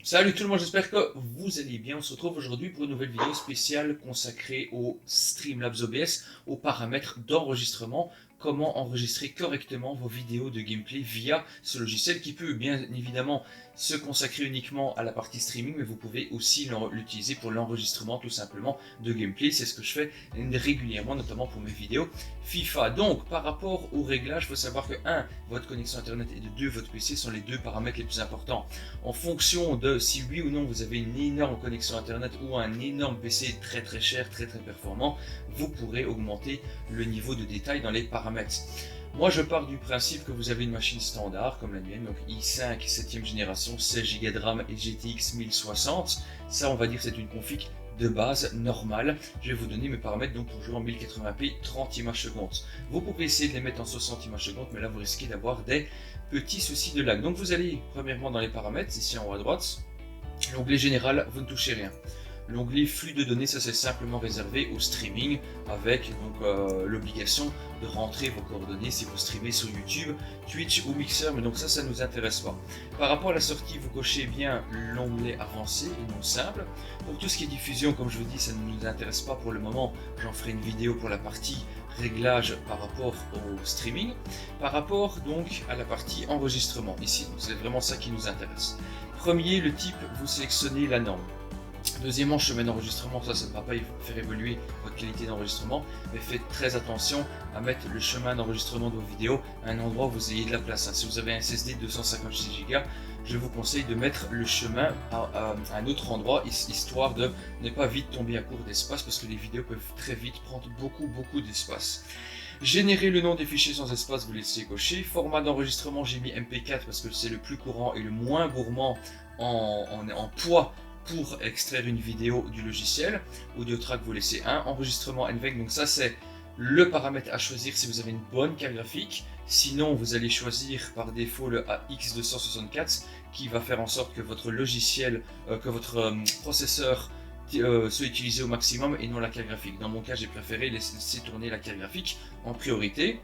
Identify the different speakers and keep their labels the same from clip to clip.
Speaker 1: Salut tout le monde, j'espère que vous allez bien. On se retrouve aujourd'hui pour une nouvelle vidéo spéciale consacrée au Streamlabs OBS, aux paramètres d'enregistrement, comment enregistrer correctement vos vidéos de gameplay via ce logiciel qui peut bien évidemment se consacrer uniquement à la partie streaming, mais vous pouvez aussi l'utiliser pour l'enregistrement tout simplement de gameplay. C'est ce que je fais régulièrement, notamment pour mes vidéos FIFA. Donc par rapport aux réglages, il faut savoir que 1. Votre connexion internet et de 2. Votre PC sont les deux paramètres les plus importants. En fonction de si oui ou non vous avez une énorme connexion internet ou un énorme PC très cher, très performant, vous pourrez augmenter le niveau de détail dans les paramètres. Moi je pars du principe que vous avez une machine standard comme la mienne, donc i5 7ème génération, 16 Go de RAM et GTX 1060. Ça on va dire c'est une config de base normale. Je vais vous donner mes paramètres donc pour jouer en 1080p 30 images secondes. Vous pouvez essayer de les mettre en 60 images secondes, mais là vous risquez d'avoir des petits soucis de lag. Donc vous allez premièrement dans les paramètres, ici en haut à droite, l'onglet général, vous ne touchez rien. L'onglet flux de données, ça c'est simplement réservé au streaming avec l'obligation de rentrer vos coordonnées si vous streamez sur YouTube, Twitch ou Mixer, mais donc ça ne nous intéresse pas. Par rapport à la sortie, vous cochez bien l'onglet avancé et non simple. Pour tout ce qui est diffusion, comme je vous dis, ça ne nous intéresse pas pour le moment. J'en ferai une vidéo pour la partie réglage par rapport au streaming. Par rapport donc à la partie enregistrement ici, c'est vraiment ça qui nous intéresse. Premier, le type, vous sélectionnez la norme. Deuxièmement, chemin d'enregistrement, ça ne va pas faire évoluer votre qualité d'enregistrement, mais faites très attention à mettre le chemin d'enregistrement de vos vidéos à un endroit où vous ayez de la place. Si vous avez un SSD de 256 Go, je vous conseille de mettre le chemin à un autre endroit, histoire de ne pas vite tomber à court d'espace, parce que les vidéos peuvent très vite prendre beaucoup d'espace. Générer le nom des fichiers sans espace, vous laissez cocher. Format d'enregistrement, j'ai mis MP4 parce que c'est le plus courant et le moins gourmand en poids pour extraire une vidéo du logiciel. Audio track, vous laissez 1. Enregistrement NVENC, donc ça c'est le paramètre à choisir si vous avez une bonne carte graphique. Sinon, vous allez choisir par défaut le AX264 qui va faire en sorte que votre logiciel, que votre processeur soit utilisé au maximum et non la carte graphique. Dans mon cas, j'ai préféré laisser tourner la carte graphique en priorité.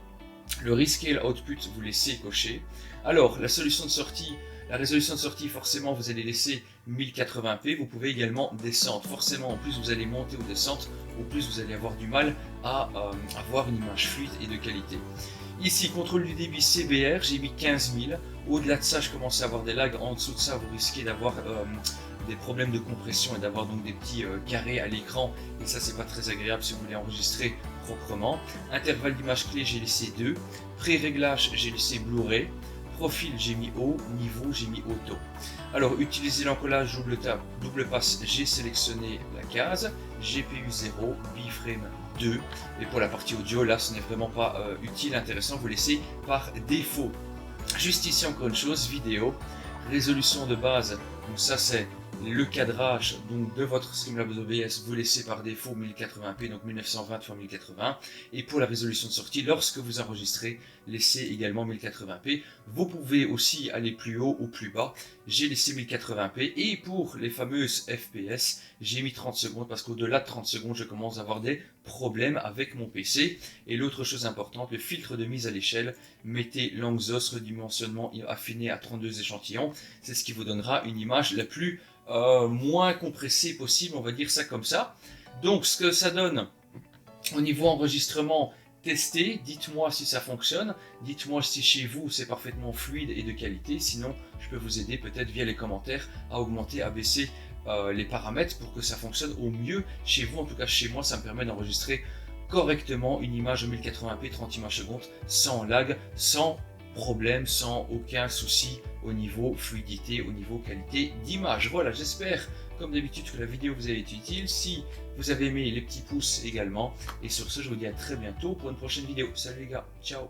Speaker 1: Le rescale output, vous laissez cocher. Alors, la solution de sortie, la résolution de sortie, forcément, vous allez laisser 1080p. Vous pouvez également descendre. Forcément, en plus vous allez monter ou descendre, au plus vous allez avoir du mal à avoir une image fluide et de qualité. Ici, contrôle du débit CBR, j'ai mis 15 000. Au-delà de ça, je commence à avoir des lags. En dessous de ça, vous risquez d'avoir des problèmes de compression et d'avoir donc des petits carrés à l'écran. Et ça, c'est pas très agréable si vous voulez enregistrer proprement. Intervalle d'image clé, j'ai laissé 2. Pré-réglage, j'ai laissé Blu-ray. Profil, j'ai mis haut, niveau, j'ai mis auto. Alors, utiliser l'encollage double passe, j'ai sélectionné la case. GPU 0, biframe 2. Et pour la partie audio, là, ce n'est vraiment pas utile, intéressant, vous laissez par défaut. Juste ici, encore une chose, vidéo, résolution de base, donc ça c'est le cadrage donc de votre Streamlabs OBS, vous laissez par défaut 1080p, donc 1920 x 1080, et pour la résolution de sortie, lorsque vous enregistrez, laissez également 1080p. Vous pouvez aussi aller plus haut ou plus bas, j'ai laissé 1080p, et pour les fameuses FPS, j'ai mis 30 secondes, parce qu'au-delà de 30 secondes, je commence à avoir des problèmes avec mon PC. Et l'autre chose importante, le filtre de mise à l'échelle, mettez Langsos, redimensionnement affiné à 32 échantillons, c'est ce qui vous donnera une image la plus moins compressé possible, on va dire ça comme ça. Donc ce que ça donne au niveau enregistrement, testez, dites-moi si ça fonctionne, dites-moi si chez vous c'est parfaitement fluide et de qualité, sinon je peux vous aider peut-être via les commentaires à augmenter, à baisser les paramètres pour que ça fonctionne au mieux chez vous. En tout cas chez moi, ça me permet d'enregistrer correctement une image en 1080p 30 images secondes sans lag, sans problème, sans aucun souci au niveau fluidité, au niveau qualité d'image. Voilà, j'espère comme d'habitude que la vidéo vous a été utile. Si vous avez aimé, les petits pouces également. Et sur ce, je vous dis à très bientôt pour une prochaine vidéo. Salut les gars, ciao.